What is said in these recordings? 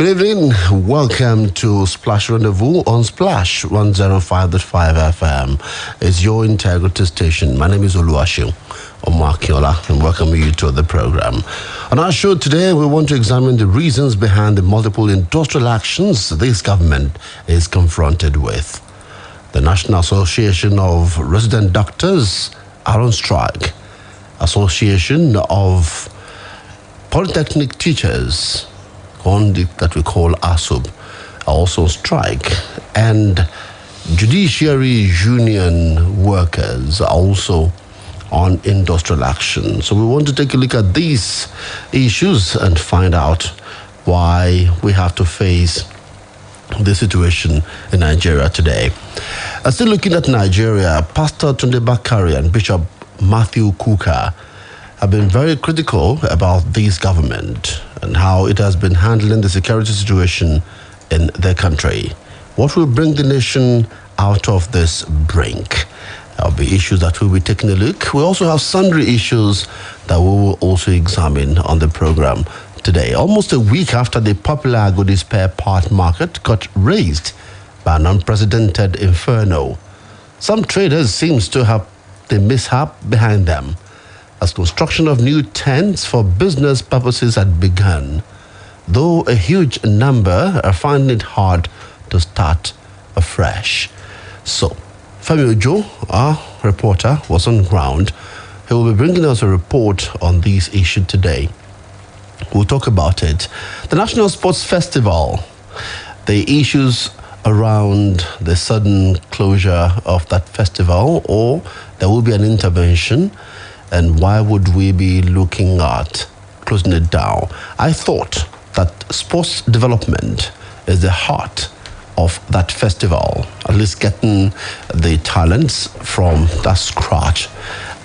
Good evening. Welcome to SplashRendezvous on Splash 105.5 FM. It's your integrity station. My name is Oluwaseun Akinola, and welcome you to the program. On our show today, we want to examine the reasons behind the multiple industrial actions this government is confronted with. The National Association of Resident Doctors are on strike. Association of Polytechnic Teachers, that we call ASUB, are also on strike, and Judiciary Union workers are also on industrial action. So we want to take a look at these issues and find out why we have to face the situation in Nigeria today. Still looking at Nigeria, Pastor Tunde and Bishop Matthew Kuka have been very critical about this government and how it has been handling the security situation in their country. What will bring the nation out of this brink? There will be issues that we'll be taking a look. We also have sundry issues that we will also examine on the program today. Almost a week after the popular Agodi spare part market got raised by an unprecedented inferno, some traders seem to have the mishap behind them, as construction of new tents for business purposes had begun, though a huge number are finding it hard to start afresh. So, Femi Ojo, our reporter, was on ground. He will be bringing us a report on this issue today. We'll talk about it. The National Sports Festival, the issues around the sudden closure of that festival, or there will be an intervention, and why would we be looking at closing it down? I thought that sports development is the heart of that festival, at least getting the talents from that scratch.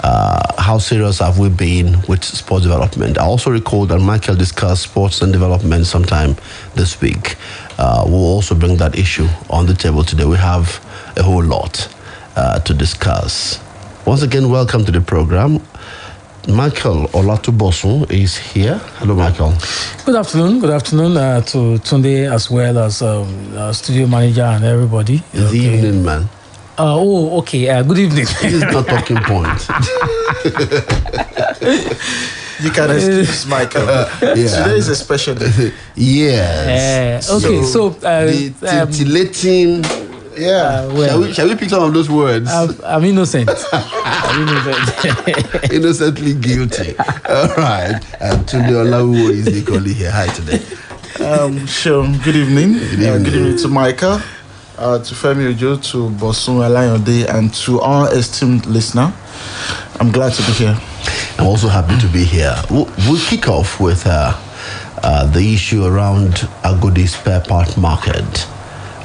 How serious have we been with sports development? I also recall that Michael discussed sports and development sometime this week. We'll also bring that issue on the table today. We have a whole lot to discuss. Once again, welcome to the program. Michael Olatunbosun is here. Hello, Michael. Good afternoon. Good afternoon to Tunde, as well as our studio manager and everybody. It's the evening, man. Okay. Good evening. This is not talking point. You can excuse Michael. Today is a special day. Yes. Okay, so the titillating. Shall we pick some of those words? I'm innocent. Innocently guilty. All right. And Tunde Olawowu is equally here. Hi, today. Sure. Good evening. Good evening to Michael, to Femi Ojo, to Bosun Alayonde, and to our esteemed listener. I'm glad to be here. I'm also happy to be here. We'll kick off with the issue around Agodi spare part market.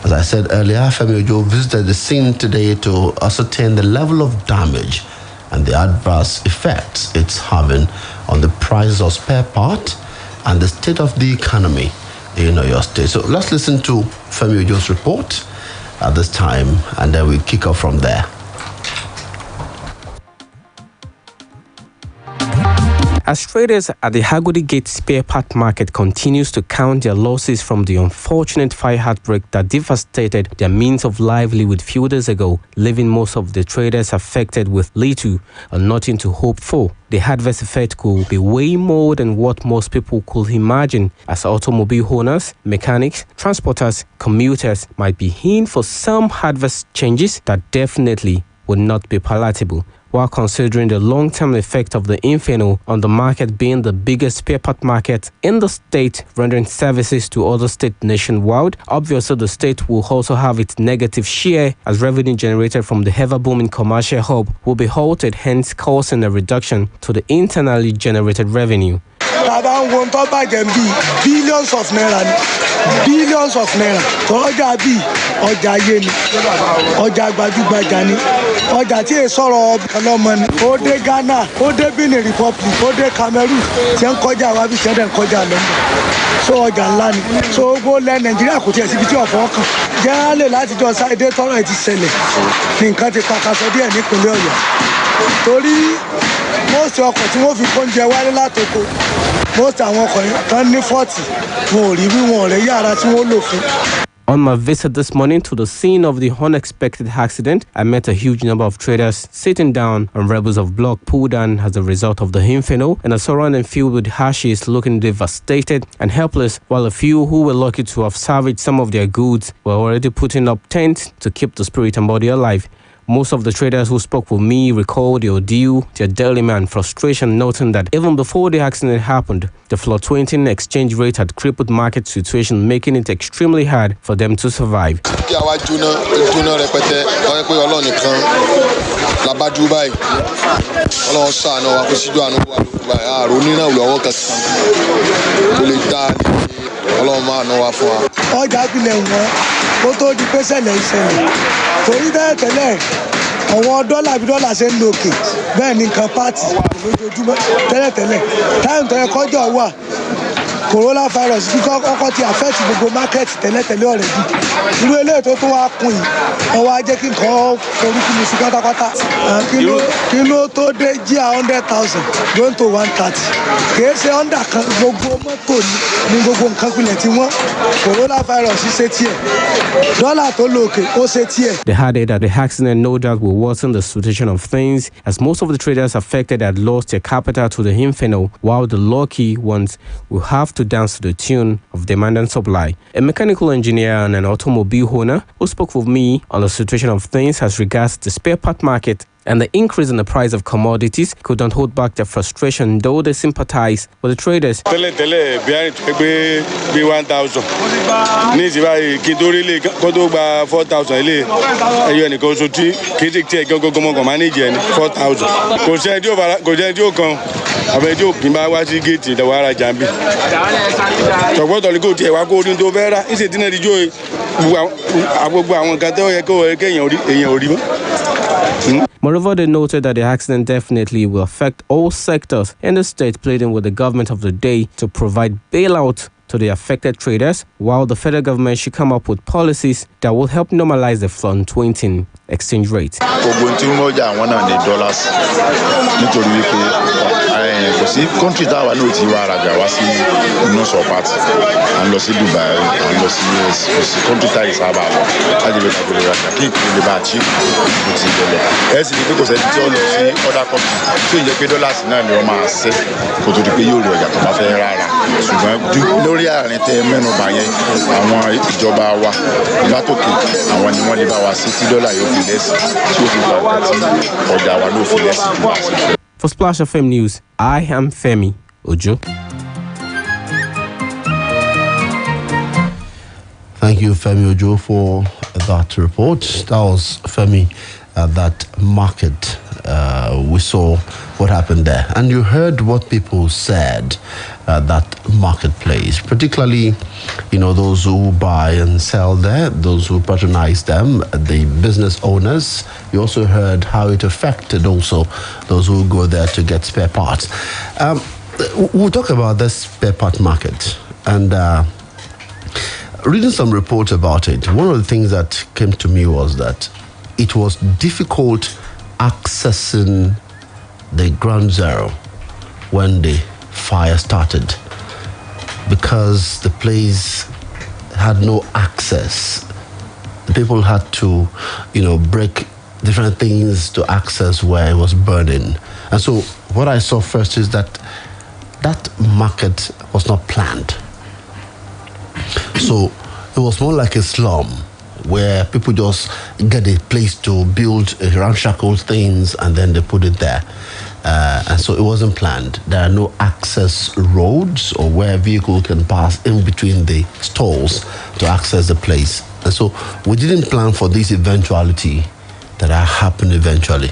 As I said earlier, Femi Ojo visited the scene today to ascertain the level of damage and the adverse effects it's having on the price of spare part and the state of the economy in your state. So let's listen to Femi Ojo's report at this time, and then we'll kick off from there. As traders at the Agodi Gate spare part market continues to count their losses from the unfortunate fire outbreak that devastated their means of livelihood few days ago, leaving most of the traders affected with little or nothing to hope for, the adverse effect could be way more than what most people could imagine, as automobile owners, mechanics, transporters, commuters might be in for some adverse changes that definitely would not be palatable. While considering the long-term effect of the inferno on the market being the biggest spare part market in the state, rendering services to other states nationwide, obviously the state will also have its negative share, as revenue generated from the ever-booming commercial hub will be halted, hence causing a reduction to the internally generated revenue. Billions of naira tọ́jà bíi ọjà ayé ni ọjà gbajúgbajà ni ọjà tí è sọ̀rọ̀ ọlọ́mọ ni ó dé Ghana ó dé Benin Republic ó dé Cameroon tí ń kọjá wá bí ṣẹ́dẹ̀ ń kọjá lọ́mọ so ọjà ńlá ni so gbó lẹ Nàìjíríà kò tiẹ̀ síbi tí ọ̀fọ̀ kan jẹ́rálẹ̀ láti jọ sáyédé tọ́rọ̀ ẹ̀ ti ṣẹlẹ̀ ní nǹkan ti pakasọ díẹ̀ nípínlẹ̀ Ọ̀yọ́ torí most ọkọ̀ tí wọ́n fi kóúnjẹ wálé látoko most àwọn ọkọ̀ yẹn tán ní 40 wọn ò rí bí wọn ò rẹ̀ yára tí wọ́n lò fún. On my visit this morning to the scene of the unexpected accident, I met a huge number of traders sitting down on rebels of block pulled down as a result of the inferno, and a surrounding field with hashes looking devastated and helpless, while a few who were lucky to have salvaged some of their goods were already putting up tents to keep the spirit and body alive. Most of the traders who spoke with me recalled the ordeal, their dilemma and frustration, noting that even before the accident happened, the fluctuating exchange rate had crippled market situation, making it extremely hard for them to survive. àwọn dọ́là bí dọ́là ṣe ń lo òkè bẹ́ẹ̀ ni nǹkan pààtì lójoojúmọ́ tẹ́lẹ̀tẹ́lẹ̀ táìmù tó yẹ kọjọ́ wà coronavirus bí kọ́kọ́ ti affect gbogbo market tẹ́lẹ̀tẹ́lẹ̀ already irú eléyìí tó tún wá kún yìí wọ́n wá jẹ́ kí nǹkan forúkú mi sí pátápátá kí ló tó dé jíà 100,000 going to 130 kìí ṣe under kan gbogbo mọ́tò ní gbogbo nǹkan pilẹ̀ tí wọ́n coronavirus ṣe tiẹ̀ dọ́là tó lo òkè ó ṣe tiẹ̀. They added that the accident no doubt will worsen the situation of things, as most of the traders affected had lost their capital to the inferno, while the lucky ones will have to dance to the tune of demand and supply. A mechanical engineer and an automobile owner who spoke with me on the situation of things as regards the spare part market and the increase in the price of commodities couldn't hold back their frustration, though they sympathize with the traders. 1,000 ní ìsìnbáyé kí n tó rí lè kó tó gba 4,000 ilé ẹyọ ẹnìkan oṣù tí kì í sì tiẹ̀ gọ́gọ́gọ́mọkàn máa ní ìjẹ́ ní 4,000 kò sẹ́ni tí ó kan àbẹ̀ tí ó kì í bá wá sí géètì ìdàwọ̀ ara jàǹbì ṣọ̀gbọ́tọ̀ ní kò tiẹ̀ wá kó orí tó fẹ́ rà ìṣètì náà díjọ́ gbogbo àwọn nǹkan tó yẹ kó èèyàn ò rí mọ́. Moreover, they noted that the accident definitely will affect all sectors in the state, pleading with the government of the day to provide bailout to the affected traders, while the federal government should come up with policies that will help normalize the fluctuating exchange rate. Kò sí kọ́ńtì táwa náà ti wá arajà wá sí inú sọ̀pátì à ń lọ sí Dubai à ń lọ sí US kò sí kọ́ńtì táyì sábà lọ láti lè kàkó lè rajà kí ìpínlẹ̀ lè bá a chíp kò ti lọlẹ̀ ẹ̀ sì ni pé kò sẹ́ni tí ó lọ sí ọ̀dà kọ́ńtì tí ò ń jẹ́ pé dọ́làsì náà ni wọ́n máa ṣe kó tó di pé yóò rí ọjà tó bá fẹ́ rárá ṣùgbọ́n lórí àárín tẹ mẹ́nubà yẹn àwọn ìjọba wa látòkè àwọn ni wọ́n lè bá wa sí tí dọ́là yóò fi lẹ́sìn tí ó fi gbàgbà tí ọjà wa ló fi lẹ́sìn bí wọ́n ṣe fẹ́. For Splash FM News, I am Femi Ojo. Thank you, Femi Ojo, for that report. That was Femi at that market. We saw what happened there. And you heard what people said at that marketplace, particularly, those who buy and sell there, those who patronize them, the business owners. You also heard how it affected also those who go there to get spare parts. We'll talk about this spare part market. And reading some reports about it, one of the things that came to me was that it was difficult accessing the ground zero when the fire started because the place had no access. The people had to, break different things to access where it was burning. And so what I saw first is that market was not planned. So it was more like a slum where people just get a place to build ramshackle things and then they put it there. And so it wasn't planned. There are no access roads or where vehicle can pass in between the stalls to access the place. And so we didn't plan for this eventuality that happened eventually.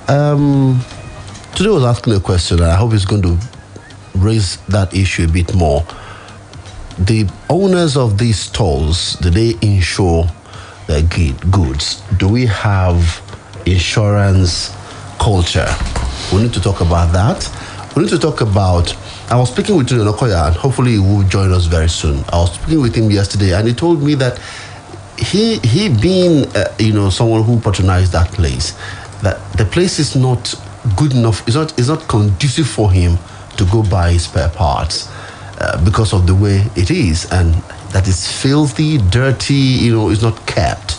Today I was asking a question and I hope it's going to raise that issue a bit more. The owners of these stalls, do they insure their goods? Do we have insurance culture? We need to talk about that. We need to talk about, I was speaking with Tunde and hopefully he will join us very soon. I was speaking with him yesterday and he told me that he being, someone who patronized that place, that the place is not good enough. It's not conducive for him to go buy spare parts because of the way it is, and that is filthy, dirty. It's not kept.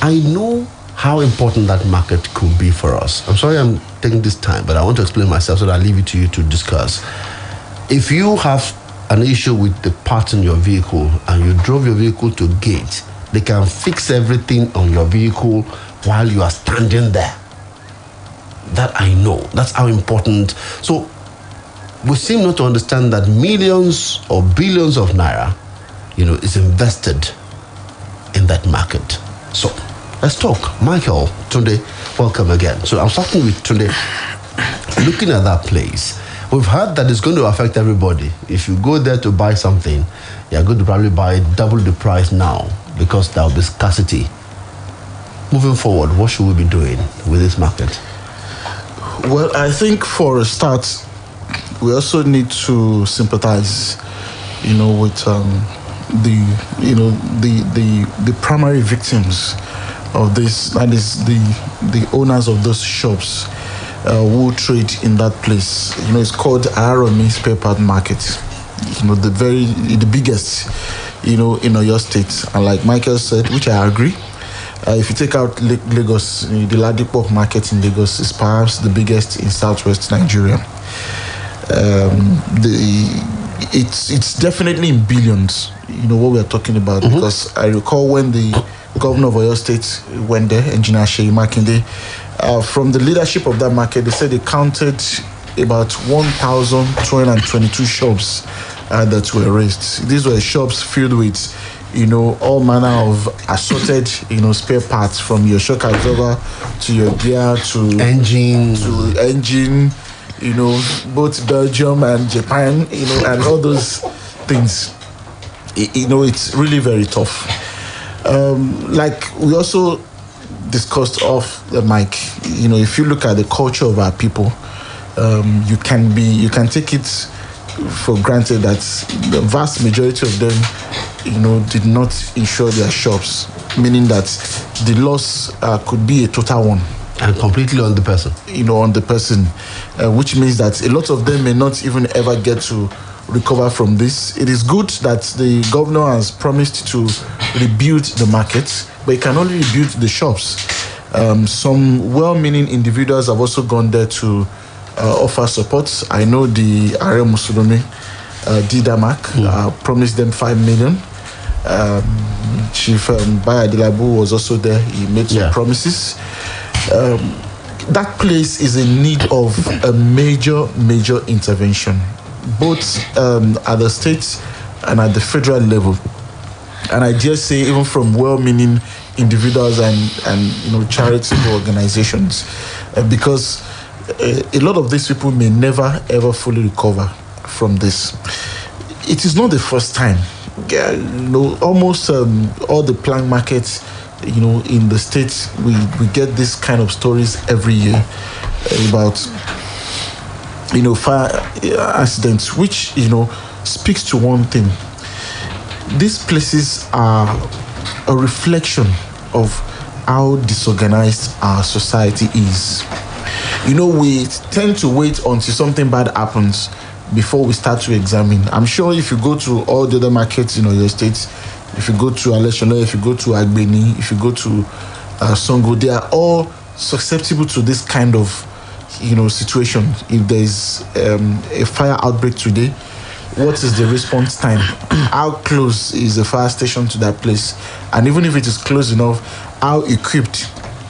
I know how important that market could be for us. I'm sorry I'm taking this time, but I want to explain myself, so that I leave it to you to discuss. If you have an issue with the parts in your vehicle and you drove your vehicle to gate, they can fix everything on your vehicle while you are standing there. That I know. That's how important. So we seem not to understand that millions or billions of naira, is invested in that market. So let's talk. Michael, Tunde, welcome again. So I'm starting with Tunde. Looking at that place, we've heard that it's going to affect everybody. If you go there to buy something, you're going to probably buy double the price now because there will be scarcity. Moving forward, what should we be doing with this market? Well, I think for a start, we also need to sympathize, with the primary victims of this. That is the owners of those shops who trade in that place. It's called Araromi Spare Part Market. The biggest, in Oyo State. And like Michael said, which I agree. If you take out Lagos, the Ladipo market in Lagos is perhaps the biggest in southwest Nigeria. It's definitely in billions, what we are talking about. Mm-hmm. Because I recall when the governor of Oyo State went there, Engineer Seyi Makinde, from the leadership of that market, they said they counted about 1,222 shops that were raised. These were shops filled with all manner of assorted, spare parts, from your shock absorber to your gear to engine, both Belgium and Japan, and all those things. It's really very tough. Like we also discussed off the mic, if you look at the culture of our people, you can take it for granted that the vast majority of them did not insure their shops, meaning that the loss could be a total one. And completely on the person. On the person, which means that a lot of them may not even ever get to recover from this. It is good that the governor has promised to rebuild the market, but he can only rebuild the shops. Some well-meaning individuals have also gone there to offer support. I know the Are Musulumi, Didamak, promised them 5 million. Chief Baya Dilabu was also there. He made some promises. That place is in need of a major intervention, both at the state and at the federal level. And I dare say even from well-meaning individuals and charitable organizations, because a lot of these people may never ever fully recover from this. It is not the first time. Almost all the plank markets, in the States, we get this kind of stories every year about, fire accidents, which, speaks to one thing. These places are a reflection of how disorganized our society is. We tend to wait until something bad happens before we start to examine. I'm sure if you go to all the other markets in your state, if you go to Aleshona, if you go to Agbeni, if you go to Songo, they are all susceptible to this kind of, situation. If there's a fire outbreak today, what is the response time? How close is the fire station to that place? And even if it is close enough, how equipped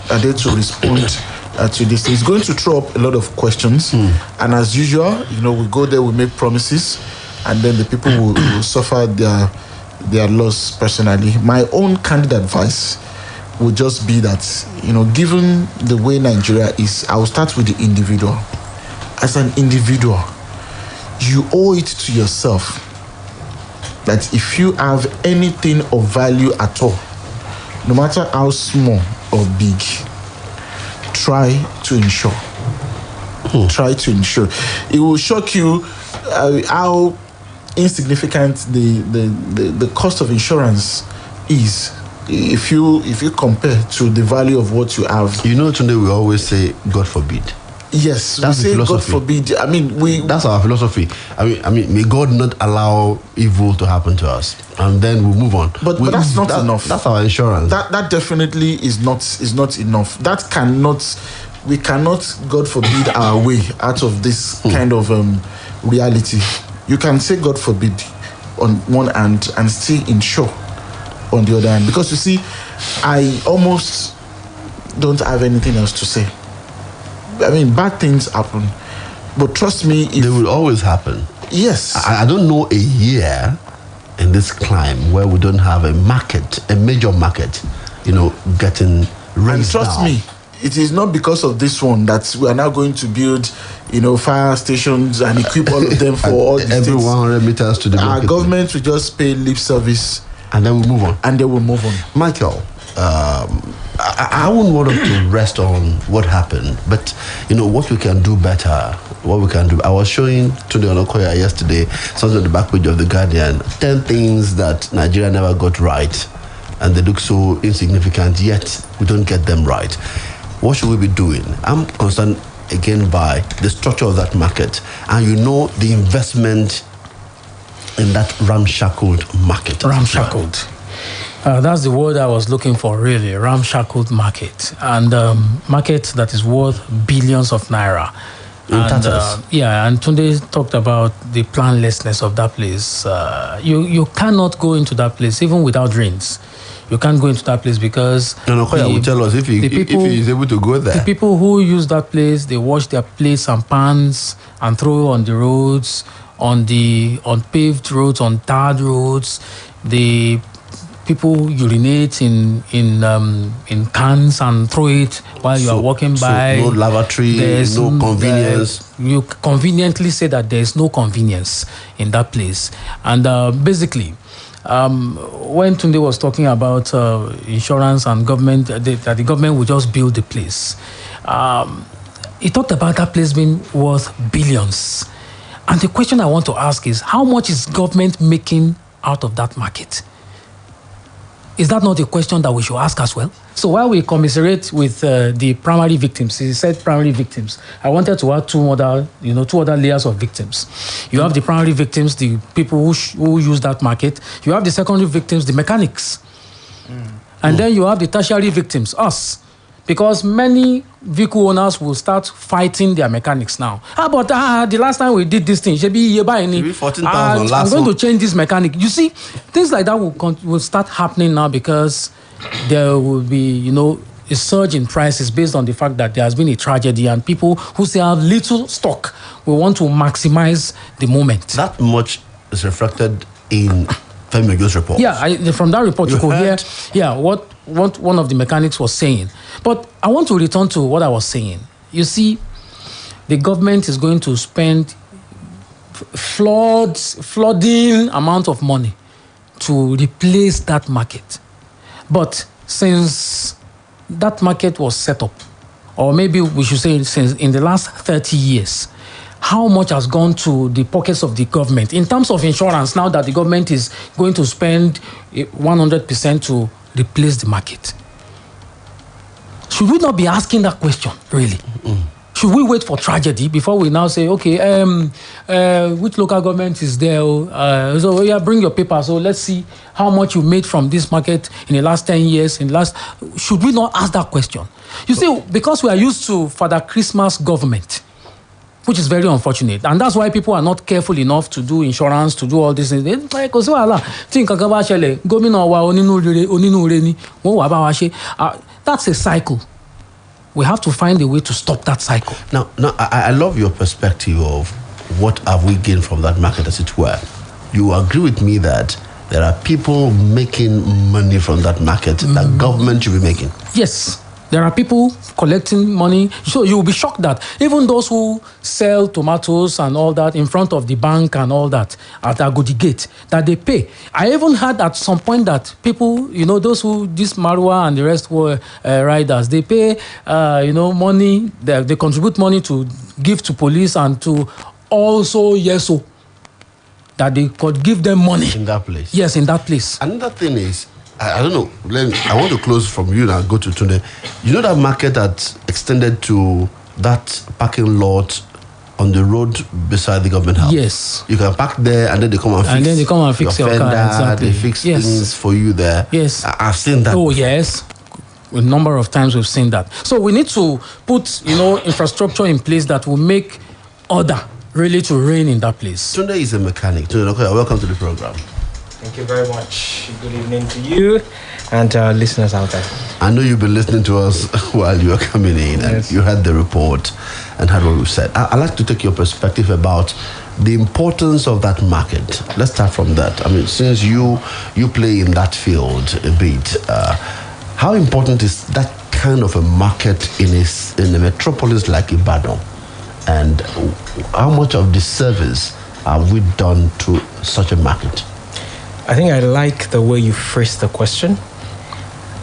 are they to respond to this? It's going to throw up a lot of questions. And as usual, we go there, we make promises, and then the people will suffer their loss personally. My own candid advice would just be that, given the way Nigeria is, I will start with the individual. As an individual, you owe it to yourself that if you have anything of value at all, no matter how small or big, try to insure. Try to insure. It will shock you how insignificant the cost of insurance is if you compare to the value of what you have. Tunde, we always say, God forbid. Yes, That's we the say God philosophy. forbid. I mean, That's our philosophy. I mean, may God not allow evil to happen to us, and then we move on. But that's not enough. That's our insurance. That definitely is not enough. We cannot, God forbid, our way out of this kind of reality. You can say God forbid on one hand and still insure on the other hand, because you see, I almost don't have anything else to say. I mean, bad things happen, but trust me, They will always happen. Yes, I don't know a year in this climb where we don't have a market, a major market, getting raised. and trust down. me, it is not because of this one that we are now going to build, fire stations and equip all of them for all the every states. 100 meters to the Our market. government will just pay lip service And then we move on. and they will move on. Michael, I wouldn't want us to rest on what happened, but what we can do better. What we can do. I was showing Tunde Onokoya yesterday, something on the back page of the Guardian. 10 things that Nigeria never got right, and they look so insignificant. Yet we don't get them right. What should we be doing? I'm concerned again by the structure of that market, and the investment in that ramshackled market. Ramshackled. That's the word I was looking for, really. Ramshackled market. And market that is worth billions of naira. And Tunde talked about the planlessness of that place. You cannot go into that place even without rains. You can't go into that place because Onokoya will tell us if he is able to go there. The people who use that place, they wash their plates and pans and throw on the roads, on paved roads, on tarred roads. The people urinate in cans and throw it while you are walking by. No lavatory, no convenience. You conveniently say that there is no convenience in that place. And basically, when Tunde was talking about insurance and government, that the government would just build the place, he talked about that place being worth billions. And the question I want to ask is, how much is government making out of that market? Is that not a question that we should ask as well? So while we commiserate with the primary victims, he said primary victims, I wanted to add two other layers of victims. You have the primary victims, the people who use that market. You have the secondary victims, the mechanics. And then you have the tertiary victims, us. Because many vehicle owners will start fighting their mechanics now. But the last time we did this thing, Maybe 14,000 I'm going to change this mechanic. You see, things like that will start happening now because there will be, a surge in prices based on the fact that there has been a tragedy and people who say have little stock will want to maximize the moment. That much is reflected in Femi Ojo's report. Yeah, from that report you could hear what one of the mechanics was saying. But I want to return to what I was saying. You see, the government is going to spend flooding amount of money to replace that market. But since that market was set up, or maybe we should say since in the last 30 years, how much has gone to the pockets of the government in terms of insurance now that the government is going to spend 100% to replace the market? Should we not be asking that question, really? Should we wait for tragedy before we now say, okay, which local government is there? Bring your paper. So let's see how much you made from this market in the last 10 years. Should we not ask that question? You see, because we are used to Father Christmas government, which is very unfortunate. And that's why people are not careful enough to do insurance, to do all these things. That's a cycle. We have to find a way to stop that cycle. Now, I love your perspective of what have we gained from that market, as it were. You agree with me that there are people making money from that market that government should be making? Yes. There are people collecting money. So you'll be shocked that even those who sell tomatoes and all that in front of the bank and all that at Agodi Gate, that they pay. I even heard at some point that people, those who, this Marwa and the rest were riders, they pay, money, they contribute money to give to police and to also Yeso, that they could give them money. In that place? Yes, in that place. Another thing is, I don't know. I want to close from you and go to Tunde. You know that market that extended to that parking lot on the road beside the government house? Yes. You can park there and then they come and fix your fender, car. Exactly. They fix Yes. things for you there. Yes. I've seen that. Oh, yes. A number of times we've seen that. So we need to put, infrastructure in place that will make order really to reign in that place. Tunde is a mechanic. Tunde, welcome to the program. Thank you very much. Good evening to you and listeners out there. I know you've been listening to us while you were coming in, and you heard the report and heard what we said. I'd like to take your perspective about the importance of that market. Let's start from that. I mean, since you play in that field a bit, how important is that kind of a market in a metropolis like Ibadan? And how much of the service have we done to such a market? I think I like the way you phrased the question,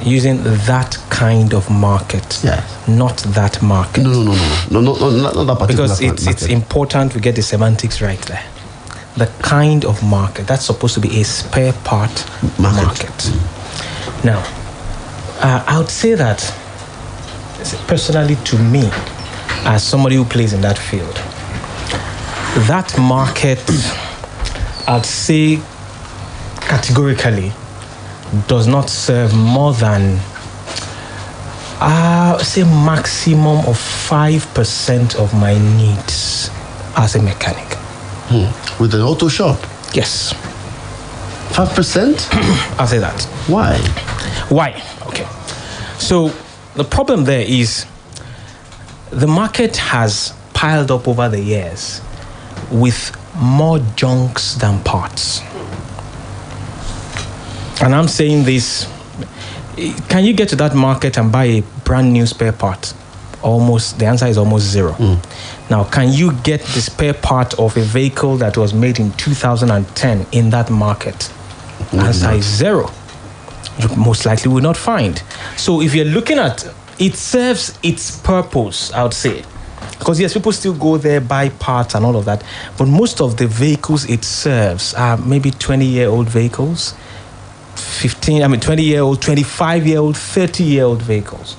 using that kind of market, not that market. No, not that particular because market. It's important we get the semantics right there. The kind of market, that's supposed to be a spare part market. Now, I would say that, personally to me, as somebody who plays in that field, that market, I'd say categorically, does not serve more than, say, maximum of 5% of my needs as a mechanic. With an auto shop? Yes. 5%? I'll say that. Why? Why? Okay. So the problem there is the market has piled up over the years with more junks than parts. And I'm saying this, can you get to that market and buy a brand new spare part? The answer is almost zero. Now, can you get the spare part of a vehicle that was made in 2010 in that market? The answer is zero. You most likely will not find. So if you're looking at, it serves its purpose, I would say. Because yes, people still go there, buy parts and all of that. But most of the vehicles it serves are maybe 20-year-old vehicles. 20-year-old, 25-year-old, 30-year-old vehicles.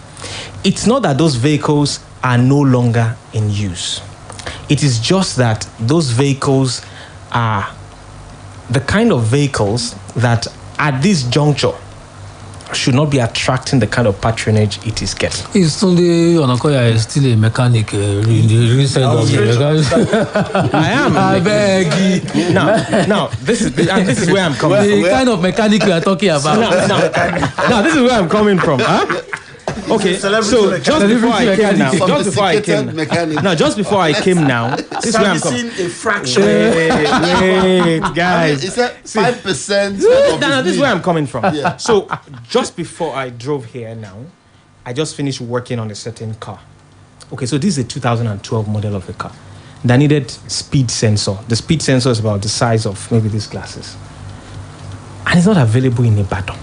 It's not that those vehicles are no longer in use. It is just that those vehicles are the kind of vehicles that at this juncture should not be attracting the kind of patronage it is getting. Is Tunde Onakoya still a mechanic in the recent of the I am. I beg you. Now, this is where I'm coming from. The kind of mechanic we are talking about. Now, this is where I'm coming from. Huh? Okay, so just before I came now, this is where I'm coming. A fraction. Wait, guys. Is that 5%? No, this is where I'm coming from. Yeah. So just before I drove here now, I just finished working on a certain car. Okay, so this is a 2012 model of a car that needed speed sensor. The speed sensor is about the size of maybe these glasses. And it's not available in Ibadan.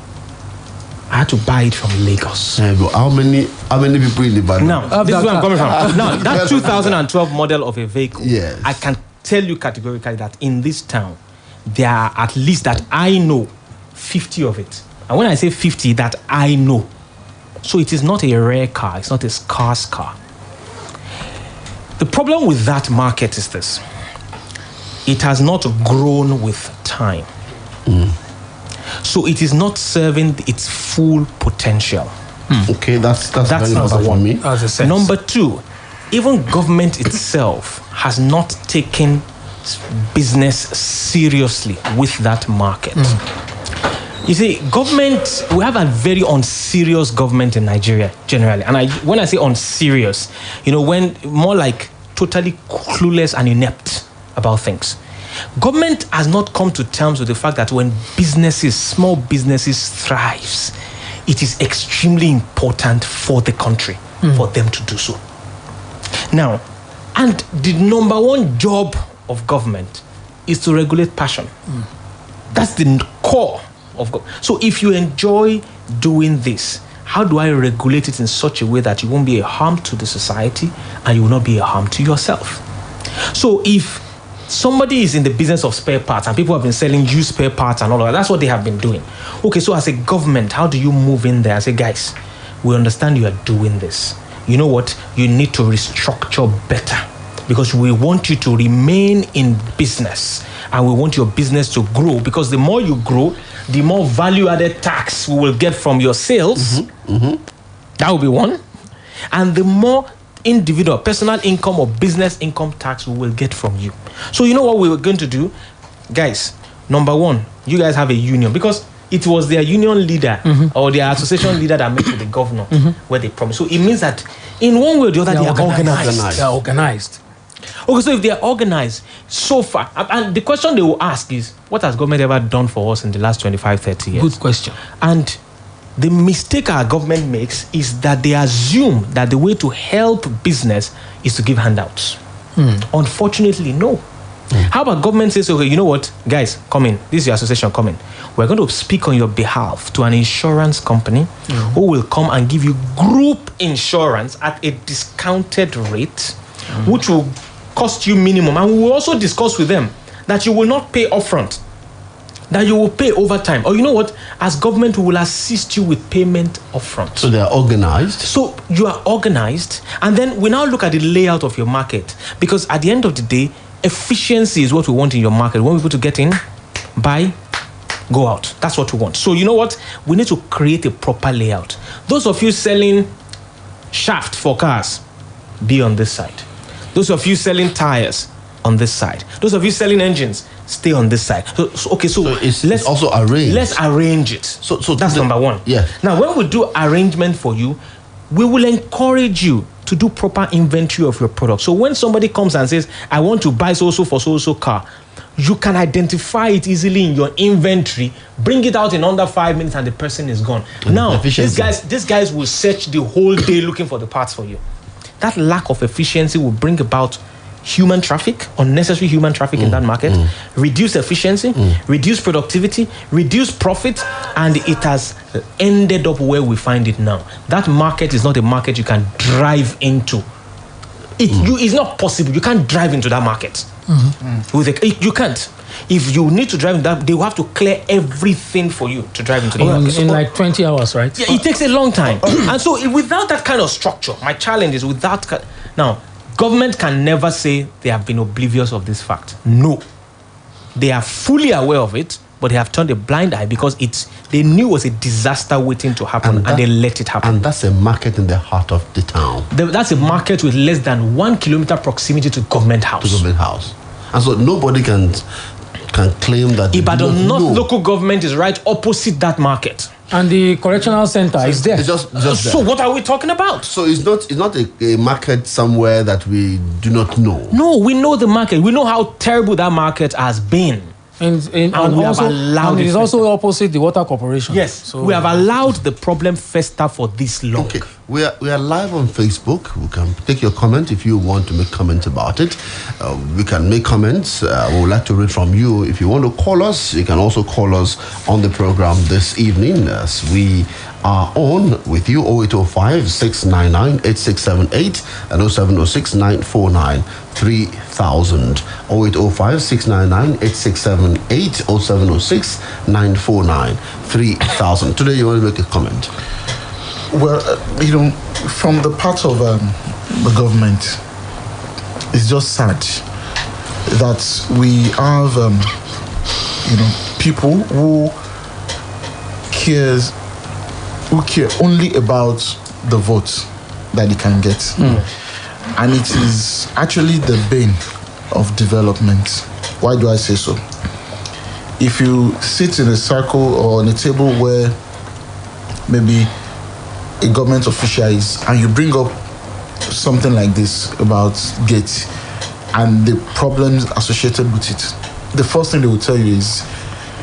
I had to buy it from Lagos. Yeah, but how many people in Ibadan? Now, this is where I'm coming from. Now, that 2012 model of a vehicle, yes. I can tell you categorically that in this town, there are at least that I know 50 of it. And when I say 50, that I know. So it is not a rare car. It's not a scarce car. The problem with that market is this. It has not grown with time. So it is not serving its full potential. Okay, that's very number one. one. For me. Number two, even government itself has not taken business seriously with that market. You see, government, we have a very unserious government in Nigeria generally. And when I say unserious, when more like totally clueless and inept about things. Government has not come to terms with the fact that when small businesses thrives, it is extremely important for the country for them to do so. Now, and the number one job of government is to regulate passion. That's the core of government. So if you enjoy doing this, how do I regulate it in such a way that you won't be a harm to the society and you will not be a harm to yourself? So if somebody is in the business of spare parts and people have been selling used spare parts and all of that, that's what they have been doing. Okay, so as a government, how do you move in there and say, guys, we understand you are doing this. you know what, you need to restructure better, because we want you to remain in business and we want your business to grow, because the more you grow, the more value-added tax we will get from your sales. That will be one. And the more individual, personal income or business income tax we will get from you. So you know what we were going to do? Guys, number one, you guys have a union, because it was their union leader or their association leader that met with the governor where they promised. So it means that in one way or the other, they are organized. They are organized. Okay, so if they are organized so far, and the question they will ask is, what has government ever done for us in the last 25, 30 years? Good question. And the mistake our government makes is that they assume that the way to help business is to give handouts. Unfortunately, no. How about government says, okay, you know what, guys, come in. This is your association, come in. We're going to speak on your behalf to an insurance company who will come and give you group insurance at a discounted rate, which will cost you minimum. And we will also discuss with them that you will not pay upfront, that you will pay over time. Or you know what, as government, we will assist you with payment upfront. So they are organized. So you are organized. And then we now look at the layout of your market, because at the end of the day, efficiency is what we want in your market. We want people to get in, buy, go out. That's what we want. So you know what? We need to create a proper layout. Those of you selling shaft for cars, be on this side. Those of you selling tires, on this side. Those of you selling engines, stay on this side. So it's also arranged. Let's arrange it. So that's number one. Yeah. Now, when we do arrangement for you, we will encourage you to do proper inventory of your product. So when somebody comes and says, I want to buy so-so for so-so car, you can identify it easily in your inventory, bring it out in under 5 minutes, and the person is gone. And now, these guys will search the whole day looking for the parts for you. That lack of efficiency will bring about human traffic, unnecessary human traffic in that market, reduce efficiency, reduce productivity, reduce profit, and it has ended up where we find it now. That market is not a market you can drive into. It's not possible. You can't drive into that market. You can't. If you need to drive into that, they will have to clear everything for you to drive into the market. In like 20 hours, right? Yeah, it takes a long time. And so without that kind of structure, my challenge is without... Now, government can never say they have been oblivious of this fact. No. They are fully aware of it, but they have turned a blind eye because they knew it was a disaster waiting to happen, and they let it happen. And that's a market in the heart of the town. That's a market with less than 1 kilometer proximity to government house. And so nobody can claim that... Ibadan North local government is right opposite that market. And the correctional center is there. It's just so there. what are we talking about? So it's not a market somewhere that we do not know. No, we know the market. We know how terrible that market has been. And we have allowed it. It is also opposite the water corporation. Yes, so we have allowed the problem fester for this long. Okay, we are live on Facebook. We can take your comment if you want to make comments about it. We can make comments. We would like to read from you. If you want to call us, you can also call us on the program this evening as we are on with you. 0805 699 8678 and 0706 949 3000. 0805 699 8678 0706 949 3000. Today you want to make a comment? Well, from the part of the government, it's just sad that we have people who care only about the vote that they can get. And it is actually the bane of development. Why do I say so? If you sit in a circle or on a table where maybe a government official is, and you bring up something like this about gate and the problems associated with it, the first thing they will tell you is,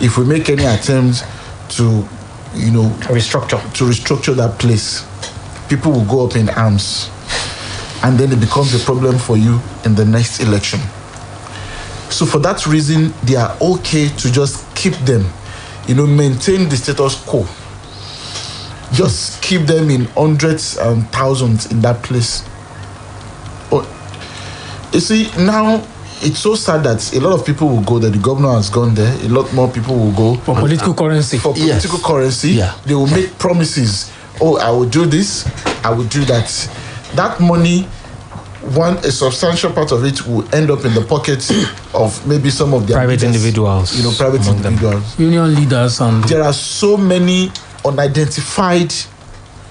if we make any attempt to restructure that place, people will go up in arms, and then it becomes a problem for you in the next election. So for that reason, they are okay to just keep them, maintain the status quo. Just keep them in hundreds and thousands in that place. You see, now it's so sad that a lot of people will go there. The governor has gone there. A lot more people will go for political currency. For political currency, they will make promises. Oh, I will do this. I will do that. that money, a substantial part of it will end up in the pockets of maybe some of the private individuals. Private individuals, union leaders, and there are so many unidentified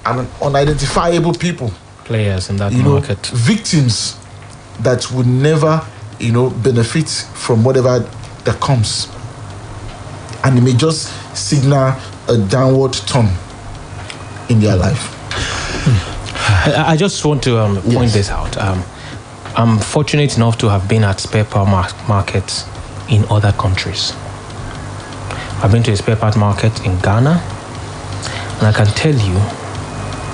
and unidentifiable people, players in that market, victims that would never, benefit from whatever that comes, and it may just signal a downward turn in their life. I just want to point this out. I'm fortunate enough to have been at spare part markets in other countries. I've been to a spare part market in Ghana, and I can tell you,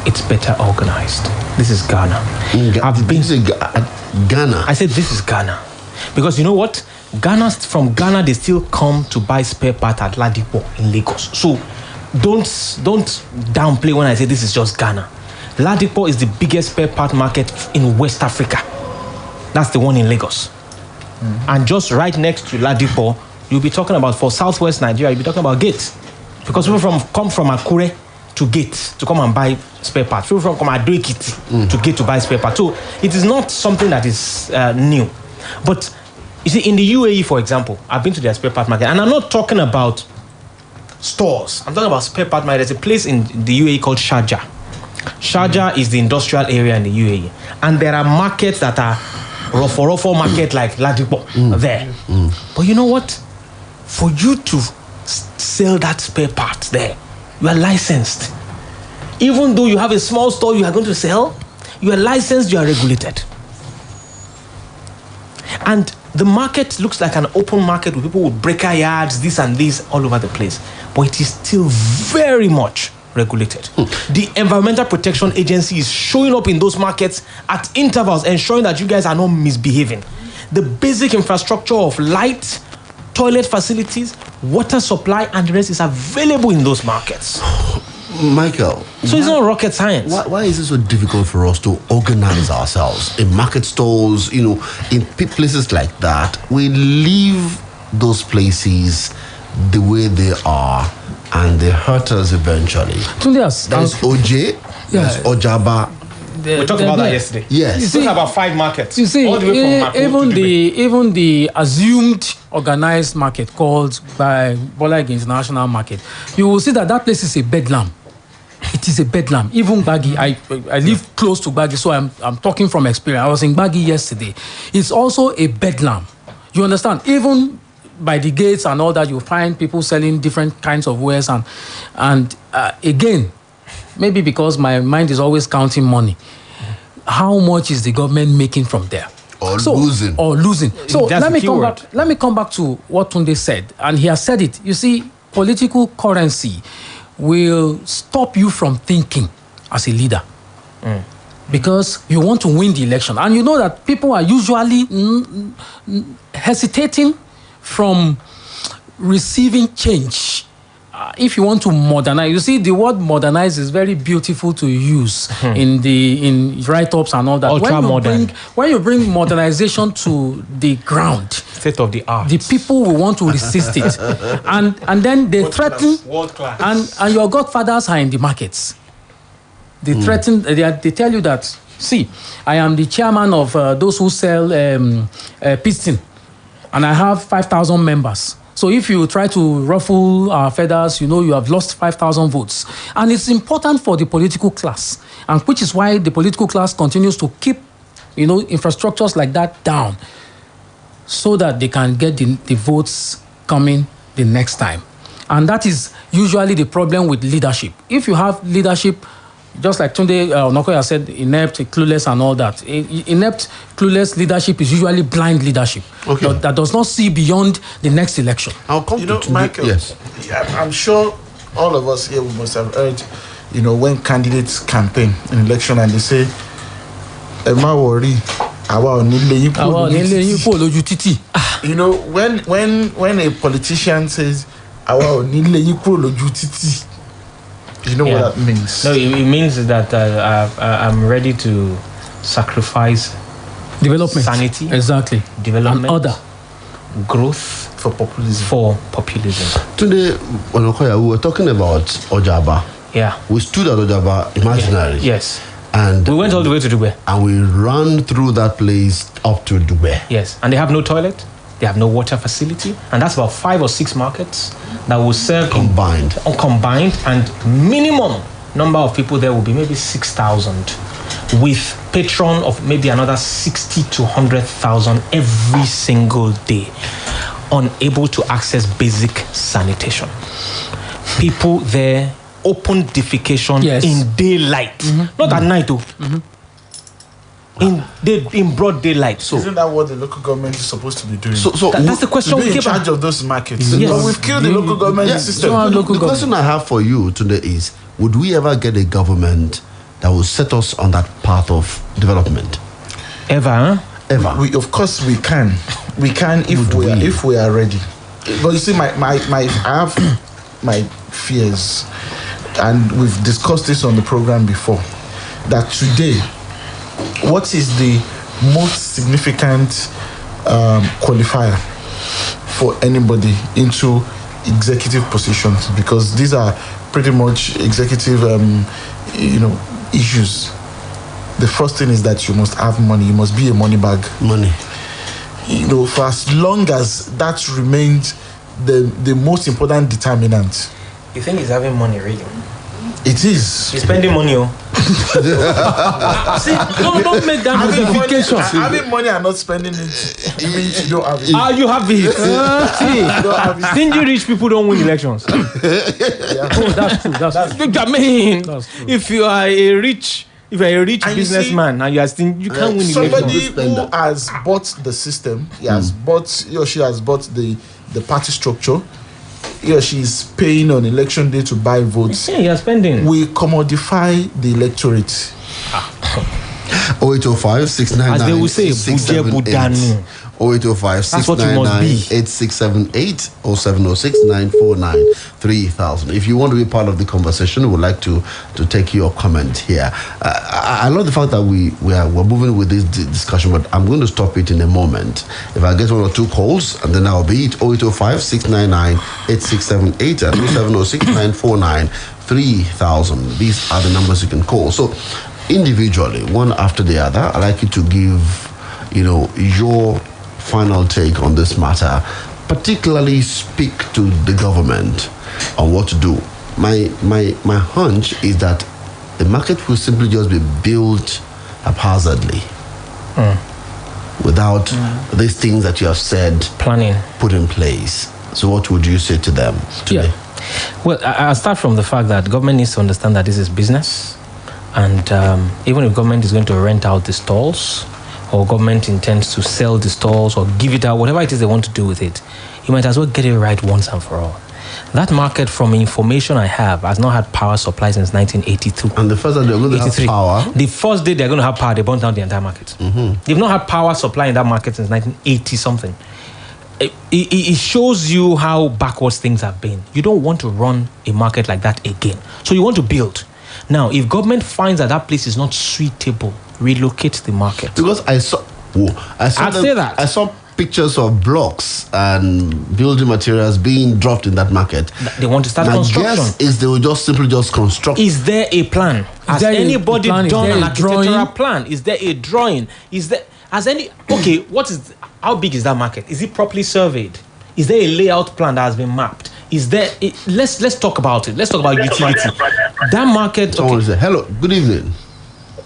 it's better organized. This is Ghana. Ghana. I said this is Ghana, because you know what? From Ghana, they still come to buy spare part at Ladipo in Lagos. So don't downplay when I say this is just Ghana. Ladipo is the biggest spare part market in West Africa. That's the one in Lagos. And just right next to Ladipo, you'll be talking about, for Southwest Nigeria, you'll be talking about Gate. Because people come from Akure to Gate to come and buy spare parts. People come Ado Ekiti to Gate to buy spare parts. So it is not something that is new. But you see, in the UAE, for example, I've been to their spare part market, and I'm not talking about stores. I'm talking about spare part market. There's a place in the UAE called Sharjah. Sharjah is the industrial area in the UAE, and there are markets that are rough market like Ladipo there. But you know what? For you to sell that spare parts there, you are licensed. Even though you have a small store you are going to sell, you are licensed, you are regulated. And the market looks like an open market with people with breaker yards, this and this, all over the place. But it is still very much regulated. The Environmental Protection Agency is showing up in those markets at intervals, ensuring that you guys are not misbehaving. The basic infrastructure of light, toilet facilities, water supply, and the rest is available in those markets. Michael, so it's not rocket science. Why is it so difficult for us to organize ourselves in market stores, in places like that? We leave those places the way they are, and they hurt us eventually. There's OJ, there's Ojaba. We talked about that yesterday. Yes. You see, about 5 markets. You see, all the way from even the assumed organized market called by Bola International Market, you will see that place is a bedlam. It is a bedlam. Even Gbagi, I live close to Gbagi, so I'm talking from experience. I was in Gbagi yesterday. It's also a bedlam. You understand? Even by the gates and all that, you find people selling different kinds of wares, and again, maybe because my mind is always counting money. How much is the government making from there? Losing. So let me come back to what Tunde said, and he has said it. You see, political currency will stop you from thinking as a leader. Because you want to win the election. And you know that people are usually hesitating from receiving change. If you want to modernize, you see, the word modernize is very beautiful to use in write-ups and all that. When you bring modernization to the ground, state of the art, the people will want to resist it, and then they threaten. World class. And your godfathers are in the markets. They threaten. They tell you that, see, I am the chairman of those who sell piston, and I have 5,000 members. So if you try to ruffle our feathers, you have lost 5,000 votes. And it's important for the political class, and which is why the political class continues to keep, infrastructures like that down, so that they can get the votes coming the next time. And that is usually the problem with leadership. If you have leadership, just like Tunde Onokoya said, inept, clueless, and all that. Inept, clueless leadership is usually blind leadership. Okay. That does not see beyond the next election. I'll come to Michael. Yes. I'm sure all of us here must have heard, when candidates campaign in election and they say, "Emma worry, when a politician says, you know what that means? No, it means that I'm ready to sacrifice development, sanity, exactly, development, and order, growth for populism. Today, we were talking about Ojaba. Yeah, we stood at Ojaba imaginary. Yes. And we went all the way to Dubai. And we ran through that place up to Dubai. Yes, and they have no toilet, they have no water facility, and that's about 5 or 6 markets that will serve combined, and minimum number of people there will be maybe 6,000, with patron of maybe another 60 to 100,000 every single day, unable to access basic sanitation. People there open defecation in daylight, not at night though. In broad daylight. So isn't that what the local government is supposed to be doing? So that's the question. We in charge of those markets. Yes. But we've killed the local government system. The question I have for you today is: would we ever get a government that will set us on that path of development? Ever? Ever? We of course we can. We can if we are ready. But you see, I have my fears, and we've discussed this on the program before, that today, what is the most significant qualifier for anybody into executive positions? Because these are pretty much executive issues. The first thing is that you must have money. You must be a money bag. Money. For as long as that remains the most important determinant. You think he's having money, really? It is. He's spending money, See, don't make that justification. Having money and not spending it means you don't have it. You have it. See, stingy rich people don't win elections. Oh, that's true. That's true. I mean, That's true. if you are a rich businessman and you are stingy, you can't win somebody elections. who has bought the system, he or she has bought the party structure, he or she is paying on election day to buy votes. Yeah, you're spending. We commodify the electorate. 0805 699 As they will say, 8678. 0805 That's what you must be. 8678 or 706 949 3000. If you want to be part of the conversation, we would like to take your comment here. I love the fact that we're moving with this discussion, but I'm going to stop it in a moment. If I get 1 or 2 calls, and then I'll be it 0805 699 8678 and 706 949 3000. These are the numbers you can call. So individually, one after the other, I'd like you to give your final take on this matter, particularly speak to the government on what to do. My hunch is that the market will simply just be built haphazardly without these things that you have said planning put in place. So what would you say to them today? Well, I'll start from the fact that government needs to understand that this is business, and even if government is going to rent out the stalls, or government intends to sell the stalls or give it out, whatever it is they want to do with it, you might as well get it right once and for all. That market, from information I have, has not had power supply since 1982. And the first day they're going to have power. The first day they're going to have power, they burnt down the entire market. They've not had power supply in that market since 1980 something. It shows you how backwards things have been. You don't want to run a market like that again. So you want to build. Now, if government finds that that place is not suitable, relocate the market. Because I saw pictures of blocks and building materials being dropped in that market. They want to start construction. My guess is they will just simply construct. Is there a plan? Has anybody done an architectural plan? Is there a drawing? How big is that market? Is it properly surveyed? Is there a layout plan that has been mapped? Let's talk about it. Let's talk about utility. That market. Someone say, hello, good evening.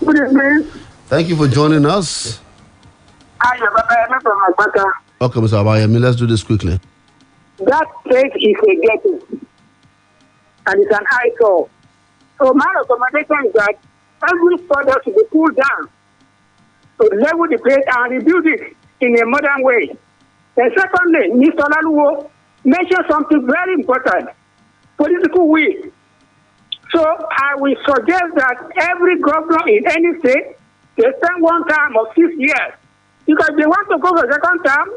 Good evening. Thank you for joining us. Okay, Mr. Abayemi, let's do this quickly. That place is a ghetto, and it's an eyesore. So my recommendation is that every product should be pulled down to level the place and rebuild it in a modern way. And secondly, Mr. Olawowu mentioned something very important: political will. So I will suggest that every governor in any state, they spend 1 term of 6 years. Because they want to go for second term,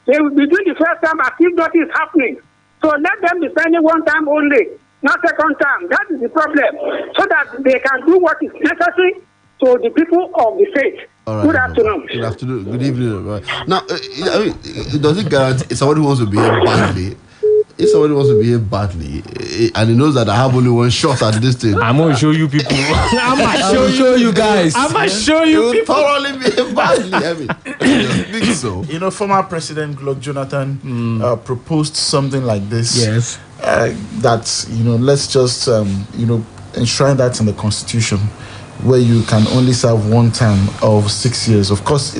they will be doing the first term as if nothing is happening. So let them be spending 1 term only, not second term. That is the problem. So that they can do what is necessary to the people of the state. Right, good afternoon. Good afternoon. Good evening. Right. Now, does it guarantee somebody who wants to behave badly if somebody wants to behave badly, and he knows that I have only one shot at this thing, I'm going to show you people. I'm going to show you guys. I'm going to show you people. thoroughly behave badly. I mean, I think so. You know, former President Goodluck Jonathan proposed something like this. Yes. That, you know, let's just, you know, enshrine that in the Constitution, where you can only serve one term of 6 years. Of course,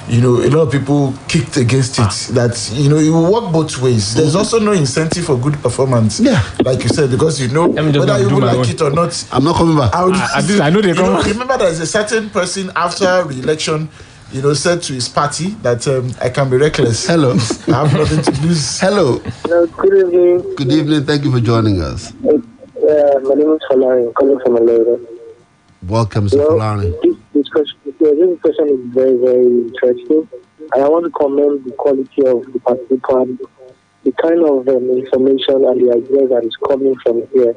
you know, a lot of people kicked against it. That, you know, it will work both ways. There's also no incentive for good performance. Yeah. Like you said, because you know, whether you will like it or not. I'm not coming back. I know they come. Remember, there's a certain person after re-election, you know, said to his party that I can be reckless. Hello. I have nothing to lose. Hello. Good evening. Good evening. Thank you for joining us. My name is Falari. I'm calling from Alera. Welcome, Mr. Fulani. This question is very, very interesting. And I want to commend the quality of the participant. The kind of information and the ideas that is coming from here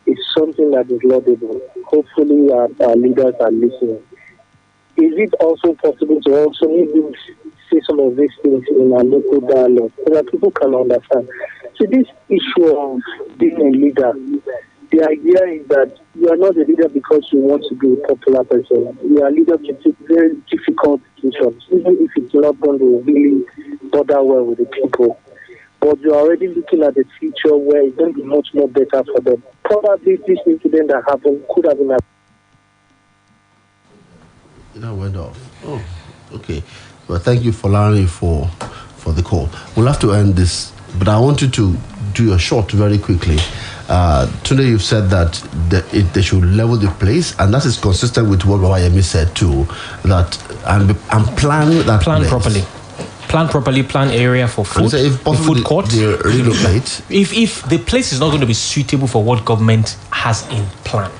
is something that is laudable. Hopefully, our leaders are listening. Is it also possible to also maybe say some of these things in our local dialogue so that people can understand? So this issue of being a leader, the idea is that you are not a leader because you want to be a popular person. You are a leader to take very difficult decisions, even if it's not going to really bother well with the people. But you're already looking at the future where it's going to be much more better for them. Probably this incident that happened could have been That went off. Oh, okay. Well, thank you, Fulani, for the call. We'll have to end this, but I want you to do a short very quickly. Today you've said that they should level the place, and that is consistent with what Yemi said too. That and plan that Plan place. properly. Plan properly. Plan area for food. So if possible, food court. they relocate. If the place is not going to be suitable for what government has in plan,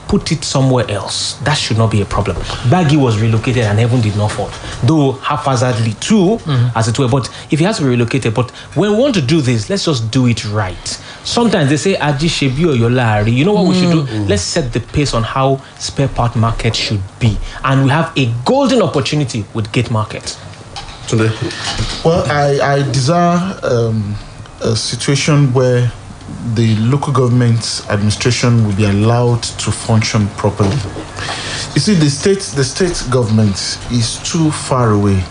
put it somewhere else. That should not be a problem. Baggy was relocated and heaven did not fall, though haphazardly too, as it were. But if it has to be relocated, but when we want to do this, let's just do it right. Sometimes they say Aji Shebi or Yolari. You know what we should do? Let's set the pace on how spare part market should be, and we have a golden opportunity with Gate Market. Today, Well, I desire a situation where the local government administration will be allowed to function properly. You see, the state government is too far away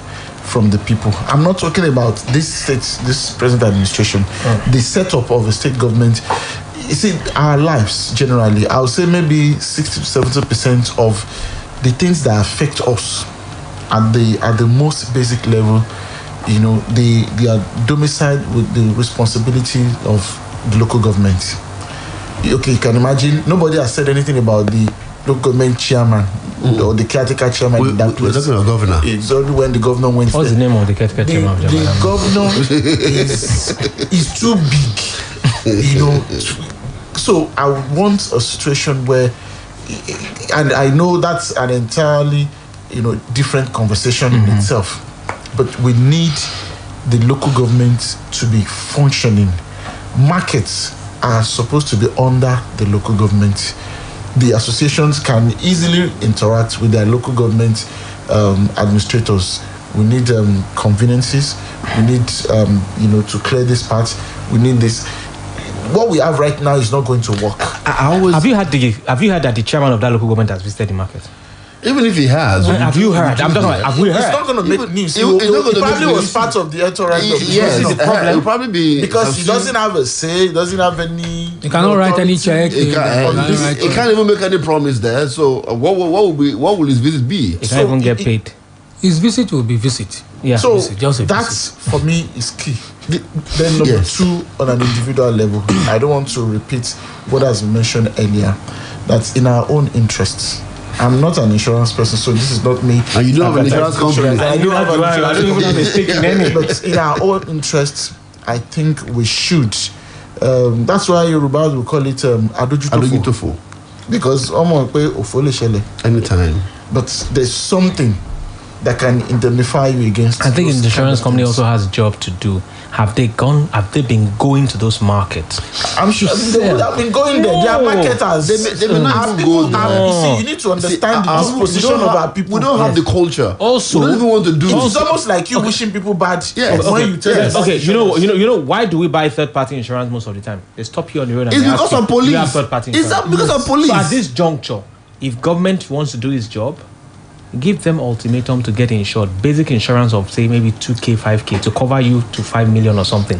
from the people. I'm not talking about this present administration. The setup of a state government. You see, our lives generally, I would say maybe 60-70% of the things that affect us at the most basic level, you know, they are domiciled with the responsibility of the local government. Okay, you can imagine nobody has said anything about the local government chairman or the caretaker chairman in that place. We're talking about governor. It's only when the governor went What's there. the name of the caretaker chairman? The governor is too big, you know. So I would want a situation where, and I know that's an entirely, you know, different conversation in itself, but we need the local government to be functioning. Markets are supposed to be under the local government. The associations can easily interact with their local government administrators. We need conveniences. We need, you know, to clear this part. We need this. What we have right now is not going to work. Have you heard that the chairman of that local government has visited the market? Even if he has, Have you heard? I'm talking about, have we It's heard? not going to make news. It's not He gonna make probably was news. part of the entourage of the yes, president. the problem. it'll probably be Because he doesn't have a say, he doesn't have any. You cannot write any check. He can't even make any promise there. So what will his visit be? He can't even get paid. His visit will be visit. Yeah. So just a that visit. for me is key. Then number Yes. two, on an individual level, I don't want to repeat what has been mentioned earlier. That's in our own interests. I'm not an insurance person, so this is not me. And you don't have an insurance company. I don't have an I insurance don't even have a stake in any. But in our own interests, I think we should. That's why Yorubas will call it adojutofo. Adojutofo. Because ọmọ pé òfò lè ṣẹlẹ̀. Anytime. But there's something that can indemnify you against. I think those the insurance kind of company things. also has a job to do. Have they been going to those markets? I'm sure they would have been going there. They are marketers. They may not even go there. You see, you need to understand the disposition of our people. We don't have the culture. Also, we don't even want to do It's almost like you wishing people bad. Yes. When you tell them. Okay, you know why do we buy third-party insurance most of the time? They stop you on the road and It's they ask because you, of police. do you have third-party It's insurance? because of police. So at this juncture, if government wants to do its job, give them ultimatum to get insured. Basic insurance of say maybe 2K, 5K to cover you to 5 million or something.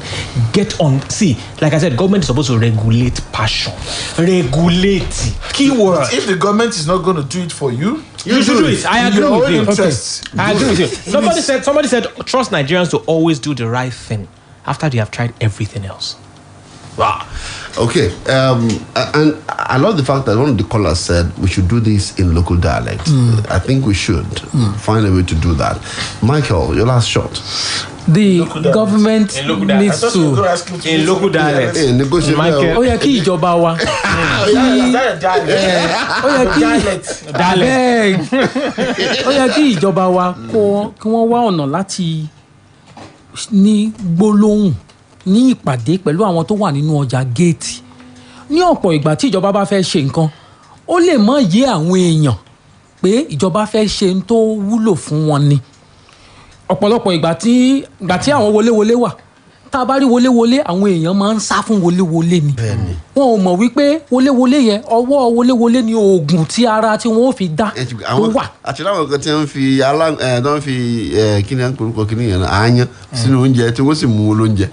Get on. See, like I said, government is supposed to regulate passion. Regulate. Keyword. If the government is not going to do it for you, You should do it. I agree your with own you. interests. I agree with you. Somebody said trust Nigerians to always do the right thing after they have tried everything else. Wow. Okay. And I love the fact that one of the callers said we should do this in local dialect. I think we should find a way to do that. Michael, your last shot. The government needs to. In local dialect. Hey, negotiate. Michael. Ó yẹ kí ìjọba wa. Ó yẹ kí ìjọba wa kí wọ́n wá ọ̀nà láti ní gbólóhùn ní ìpàdé pẹ̀lú àwọn tó wà nínú ọjà géètì. Ní ọ̀pọ̀ ìgbà tí ìjọba bá fẹ́ ṣe nǹkan, ó lè má yé àwọn èèyàn pé ìjọba fẹ́ ṣe ń tó wúlò fún wọn ni. Ọ̀pọ̀lọpọ̀ ìgbà tí àwọn wọléwọlé wà, tá a bá rí wọléwọlé àwọn èèyàn máa ń sá fún wọléwọlé ni. Wọn ò mọ̀ wípé wọléwọlé yẹn ọwọ́ wọléwọlé ni oògùn tí ara tí wọ́n fi dá tó wà. Àti láwọn kan tí wọ́n fi kí ni à ń porúkọ kí ni yẹn àáyán sínú oúnjẹ tí wọ́n sì mú lóúnjẹ.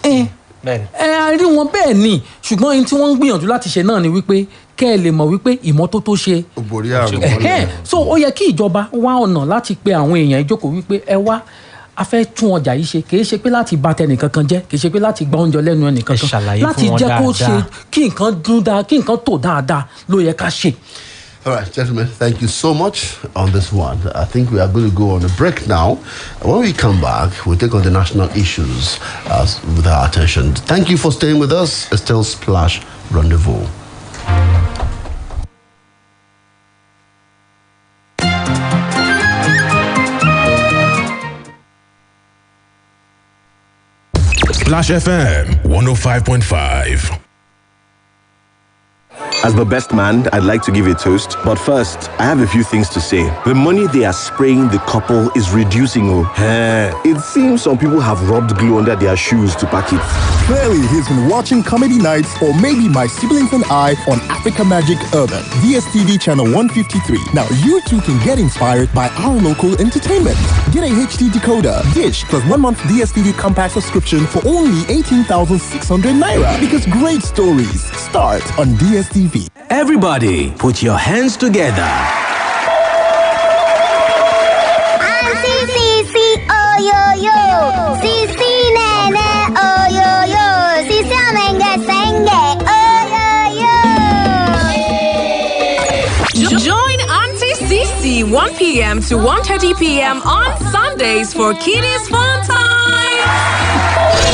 A rí wọn bẹ́ẹ̀ ni ṣùgbọ́n ohun tí wọ́n ń gbìyànjú láti ṣe náà ni wípé kẹ́ ẹ lè mọ̀ wípé ìmọ́tótó ṣe. Ó borí àrùn mọ́lẹ̀. So ó yẹ kí ìjọba wá ọ̀nà láti pe àwọn èèyàn ìjókòó wípé ẹ wá a fẹ́ tún ọjà yìí ṣe kìí ṣe pé láti bà tẹnìkan kan jẹ́ kìí ṣe pé láti gba oúnjẹ lẹ́nu ẹnìkan kan láti jẹ́ kó ṣe kí nǹkan dún dáa kí nǹkan tò dáadáa ló yẹ ká ṣe. All right, gentlemen, thank you so much on this one. I think we are going to go on a break now. When we come back, we'll take on the national issues with our attention. Thank you for staying with us. It's still Splash Rendezvous. Splash FM 105.5. As the best man, I'd like to give a toast. But first, I have a few things to say. The money they are spraying the couple is reducing. It seems some people have rubbed glue under their shoes to pack it. Clearly, he's been watching Comedy Nights or maybe My Siblings and I on Africa Magic Urban, DSTV channel 153. Now, you too can get inspired by our local entertainment. Get a HD decoder, dish, plus 1 month DSTV compact subscription for only 18,600 Naira. Because great stories start on DSTV. Everybody, put your hands together. Join Auntie Cece 1 p.m. to 1:30 p.m. on Sundays for Kiddies Fun Time.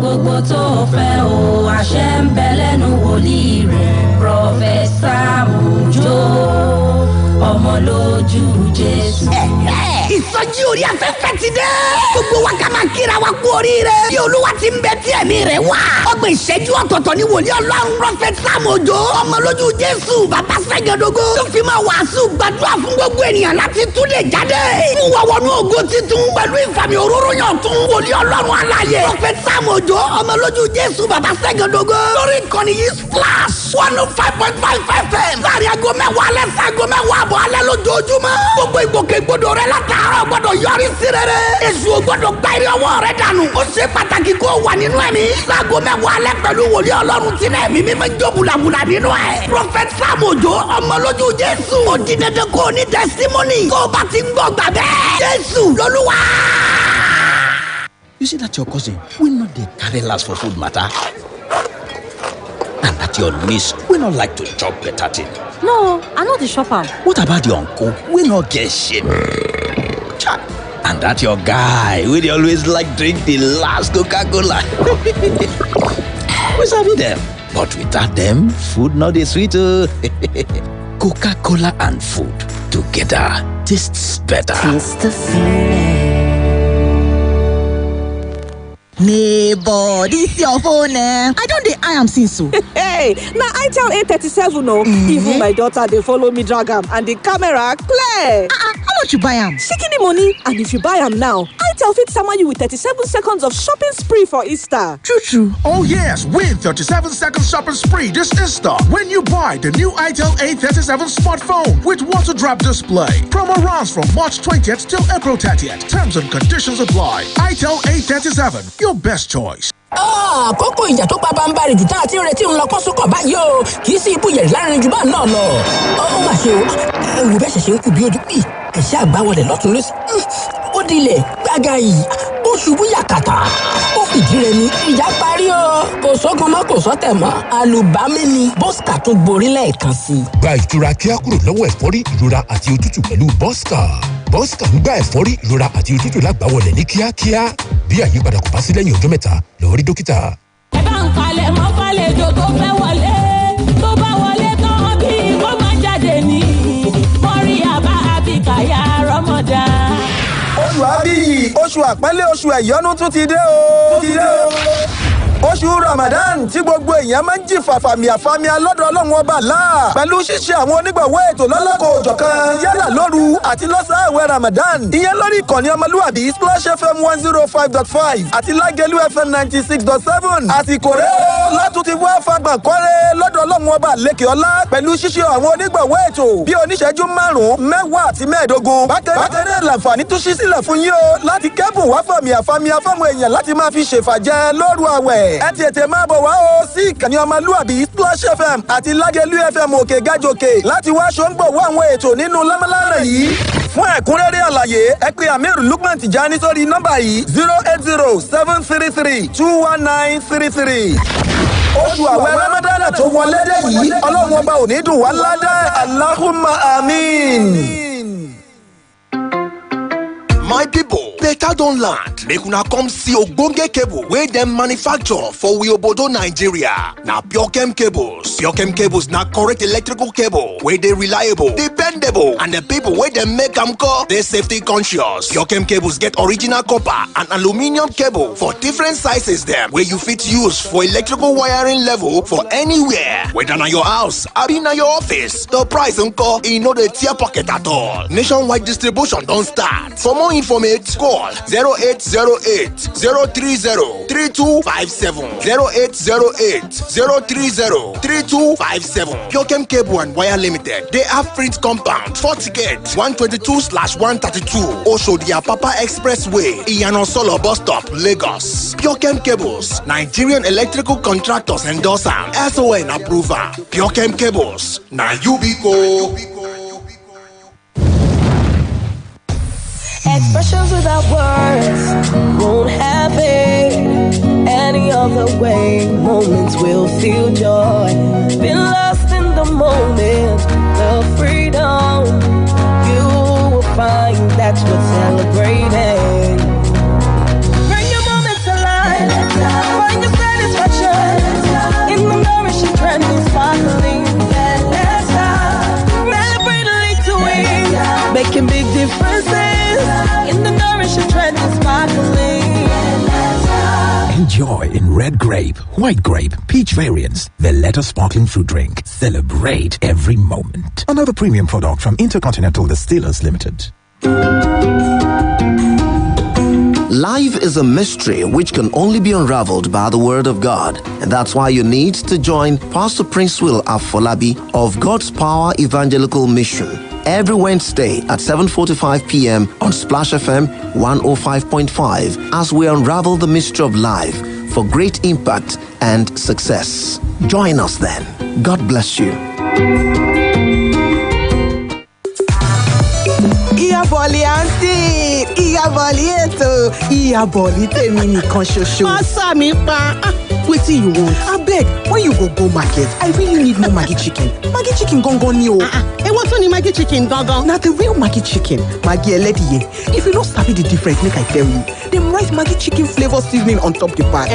Gbogbo tó fẹ́ o àṣẹ ń bẹ lẹ́nu wòlíì rẹ̀ Prọfẹ̀sà Òjó ọmọ lójú Jésù. Ìsọjí orí afẹ́fẹ́ ti dé. Gbogbo wa ká máa kíra wa kú oríire. Bí Olúwa ti ń bẹ tí ẹ̀mí rẹ̀ wá. Ọgbọ̀n ìṣẹ́jú ọ̀tọ̀ọ̀tọ̀ ni wòlíì Ọlọ́run Prọfẹ̀sà Òjó ọmọ lójú Jésù bàbá Ṣẹ́gẹ̀dógó. Tó fi máa wàásù gbàdúrà fún gbogbo ènìyàn láti túnde jáde. Mú wa wọnú ògo titun pẹ̀lú ìfàmì òróró yàn tún. Wòlíì Ọlọ́run aláyé. Prọfẹ̀sà Òjó ọmọ lójú Jésù bàbá Ṣẹ́gẹ̀dógó. Lórí ìkànnì yìí Splash 105.5 FM. Láàrin aago mẹ́wàá alẹ́ sí aago mẹ́wàá àbọ̀ alẹ́ lójoojúmọ́. Gbogbo ìgbòkègbodò rẹ látàárọ̀ gbọ́dọ̀ yọrí sí rere. Èṣù ò gbọ́dọ̀ gba eré ọwọ́ rẹ dànù. Ó ṣe pàtàkì kó wà nínú ẹ̀mí. Láago mẹ́wàá alẹ́ pẹ̀lú wòlíì Ọlọ́run tí náà ẹ̀mí mímọ́ ń jó bulabula nínú ẹ̀. Prọfẹ̀sà Òjó ọmọ lójú Jésù. Ó di dandan kó o ní testimony. Tó o bá ti ń gbọ́ gbà bẹ́ẹ̀. Jésù lolúwa. You see that your cousin will not dey carry last for food matter. And that that your niece will not like to chop better thing? No, I know the shop am. What about your uncle? We not get shit. And that your guy, we always like drink the last Coca-Cola. We sabi them, but without them, food not is sweet. Coca-Cola and food together tastes better. Taste the feeling. Neighbor, this your phone I don't dey eye am since so. Hey, na itel A37 no. Even my daughter dey follow me drag am and the camera clear. How much you buy am? Shikini money, and if you buy am now, itel fit sama you with 37 seconds of shopping spree for Easter. True. Oh yes, win 37 seconds shopping spree this Easter when you buy the new itel A37 smartphone with water drop display. Promo runs from March 20th till April 30th. Terms and conditions apply. itel A37, your best choice. Àkókò ìjà tó pa bámbárì jù tá a ti ń retí ń lọ kọ́sùkọ̀ báyìí o. Kì í sí ibú yẹ̀rì láàrin jù bá náà lọ. Ó mà ṣe o. Ewu bẹ́ẹ̀ ṣẹ̀ṣẹ̀ ń kú bí ojú pì. Ẹ̀ṣẹ́ àgbáwọlẹ̀ lọ́tún lọ́sí. Ó dilẹ̀ gbága yìí. Ó ṣubú yàkàtà. Ó fìdí rẹ̀ ní ìjà parí o. Kò sógun mọ́ kò sọ́tẹ̀ mọ́. Àlùbámi ni Bọ́sìkà tún borí lẹ́ẹ̀kan sí i. Gba ìtura kíá kúrò lọ́wọ́ ẹ̀fọ́rí, ìrora àti òtútù pẹ̀lú Bọ́sìkà. Bọ́sìkà ń gba ẹ̀fọ́rí, ìrora àti òtútù lágbàwọlẹ̀ ní kíákíá. Bí àyípadà kò bá sí lẹ́yìn ọjọ́ mẹ́ta, lọ rí dókítà. Ẹ bá ń kalẹ̀ mọ́ fàlejò tó fẹ́ wọlé. Tó bá wọlé tán bí kò máa jáde ní. Mọ́rí àbá àbíkàyà rọ́mọdá. Oṣù Àbíyì, oṣù àpẹ́lẹ́, oṣù ẹ̀yọ́nú tún ti dé o. Oṣù Ramadan tí gbogbo èèyàn máa ń jìfà fàmìàfàmìà lọ́dọ̀ Ọlọ́run ọba Allah pẹ̀lú ṣíṣe àwọn onígbọ̀wọ́ ètò lọ́lọ́kọ̀ òjọ̀kan yálà lóru àti lọ́sàn-án àwẹ̀ Ramadan. Ìyẹn lórí ìkànnì ọmọlúwàbí Splash FM 105.5 àti Lágẹ̀lú FM 96.7. Àsìkò rẹ̀ ó látún ti wá fagbọ̀n kọ́rẹ́ lọ́dọ̀ Ọlọ́run ọba lékè ọlá pẹ̀lú ṣíṣe àwọn onígbọ̀wọ́ ètò bí oníṣẹ́jú 5, 10 àti 15. Bákan náà làǹfààní tún ṣí sílẹ̀ fún yín o láti kẹ́bùn wá fàmìàfàmìà fáwọn èèyàn láti máa fi ṣèfàjẹ́ lóru àwẹ̀. Ẹ tètè máa bọ̀ wá o sí ìkànnì ọmọlúwàbí Splash FM àti Lágẹ̀lú FM òkè gájòkè láti wá ṣòǹgbọ̀wọ́ àwọn ètò nínú lámàlánà yìí. Fún ẹ̀kúnrẹ́rẹ́ àlàyé ẹ pè Amir Lukman Tijani sórí nọ́mbà yìí 080-733-21933. Oṣù àwẹ̀ Ramadan tó wọlé dé yìí Ọlọ́run ọba ò ní dùn wá ládàá Allahumma amin. My people, better don land. Make una come see ogbonge cable wey dem manufacture for we obodo Nigeria. Na Pure Cables. Pure Cables na correct electrical cable wey dey reliable, dependable, and the people wey dem make am call dey safety conscious. Pure Cables get original copper and aluminium cable for different sizes dem wey you fit use for electrical wiring level for anywhere. Whether na your house, abi na your office, the price nko e no dey tear pocket at all. Nationwide distribution don start. For more information, call 0808 030 3257. 0808 030 3257. Pure Cable and Wire Limited. They have Fritz Compound, 4 Gate, 122/132. Oshodi Apapa Expressway, Iyano Solo Bus Stop, Lagos. Pure Cables, Nigerian Electrical Contractors Endorser, SON Approver. Pure Cables, na Yubico. Expressions without words won't happen any other way. Moments will feel joy. Been lost in the moment, the freedom you will find. That's what's celebrating. Bring your moments alive. Find your satisfaction in the nourishing, trendy, sparkling. Celebrate to win, making big differences. In the nourishing, trendy, sparkling. Enjoy in red grape, white grape, peach variants. The Letter Sparkling Fruit Drink. Celebrate every moment. Another premium product from Intercontinental Distillers Limited. Life is a mystery which can only be unraveled by the Word of God. And that's why you need to join Pastor Prince Will Afolabi of God's Power Evangelical Mission every Wednesday at 7:45 p.m. on Splash FM 105.5 as we unravel the mystery of life for great impact and success. Join us then. God bless you. Ìyábọ̀lì àǹtí, ìyábọ̀lì ètò, ìyábọ̀lì tèmi nìkan ṣoṣo. Má sá mi pa. Wetin you want? Abeg, when you go market, I really need more Maggi chicken. Maggi chicken gangan ni o. What one is Maggi chicken gangan? Na the real Maggi chicken. Maggi elediye. If you no sabi the difference, make I tell you. Dem write Maggi chicken flavor seasoning on top the bag.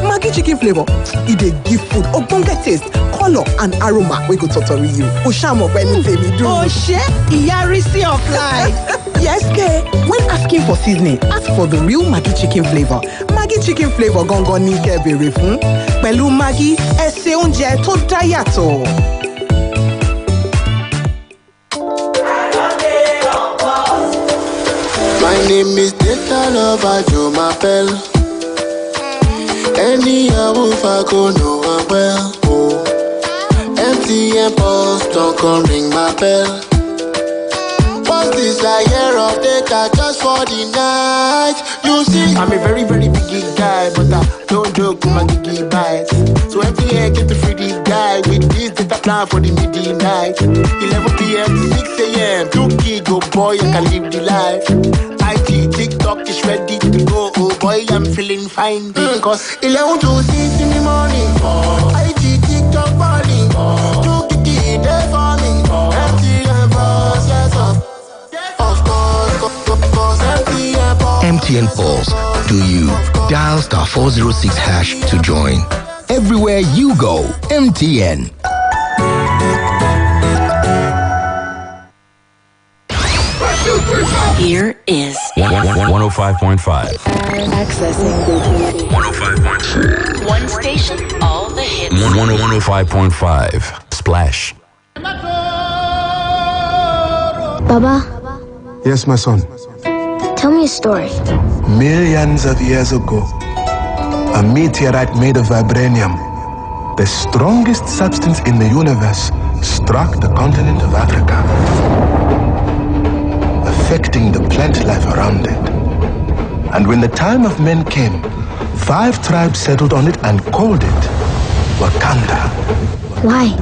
Maggi chicken flavor, e dey give food ogbonge taste, color and aroma wey go totori you. O sha mo pe ni temi do. Oh shey, Iyarisi of life. Yes, ke. When asking for seasoning, ask for the real Maggi chicken flavor. Maggi chicken flavor gangan ni kẹ́ bèrè fún. Pẹ̀lú Maggi, ẹ ṣe oúnjẹ tó dá yàtọ̀. My name is Data Lover Joe Mapel. Any of I go know I'm well. Oh, MTN Pulse don't come ring my bell. What's this I hear of data just for the night? You see, I'm a very, very big guy, but I don't joke with my gigi bites. So MTN get the free guy with this data plan for the midnight. 11 p.m. to 6 a.m. 2 go boy, I can live the life. IG, TikTok is ready to go. Oh boy, I'm feeling fine because 11 to 6 in the morning. IG, TikTok, body. 2 gigi, there for me. MTN Pulse, yes, of course, MTN Pulse. MTN Pulse. Do you dial *406# to join? Everywhere you go, MTN. Here is 105.5. Accessing 105.5. one station, all the hits. 105.5. Splash. Baba, Yes, my son. tell me a story. Millions of years ago, a meteorite made of vibranium, the strongest substance in the universe, struck the continent of Africa, affecting the plant life around it. And when the time of men came, 5 tribes settled on it and called it Wakanda. Why?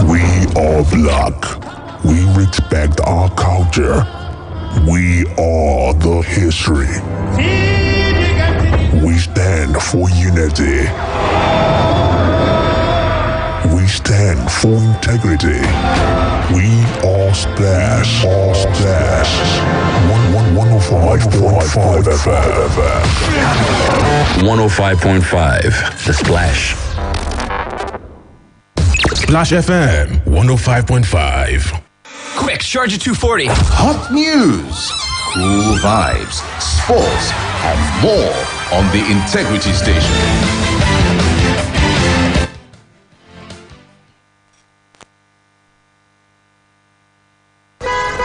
We are black. We respect our culture. We are the history. We stand for unity. We stand for integrity. We are Splash. All Splash. 105.5 FM. 105.5. The Splash. Splash FM 105.5. Quick, charge at 240. Hot news, cool vibes, sports, and more on the Integrity Station.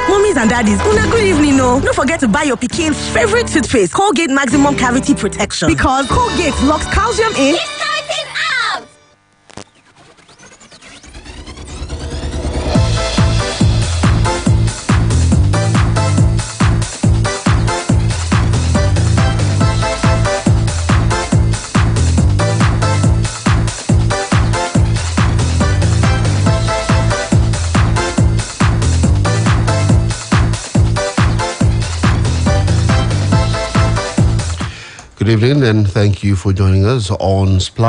Mommies and daddies, una good evening, no. Don't forget to buy your pikin's favorite toothpaste, Colgate Maximum Cavity Protection. Because Colgate locks calcium in. It's starting out! Good evening and thank you for joining us on Splash.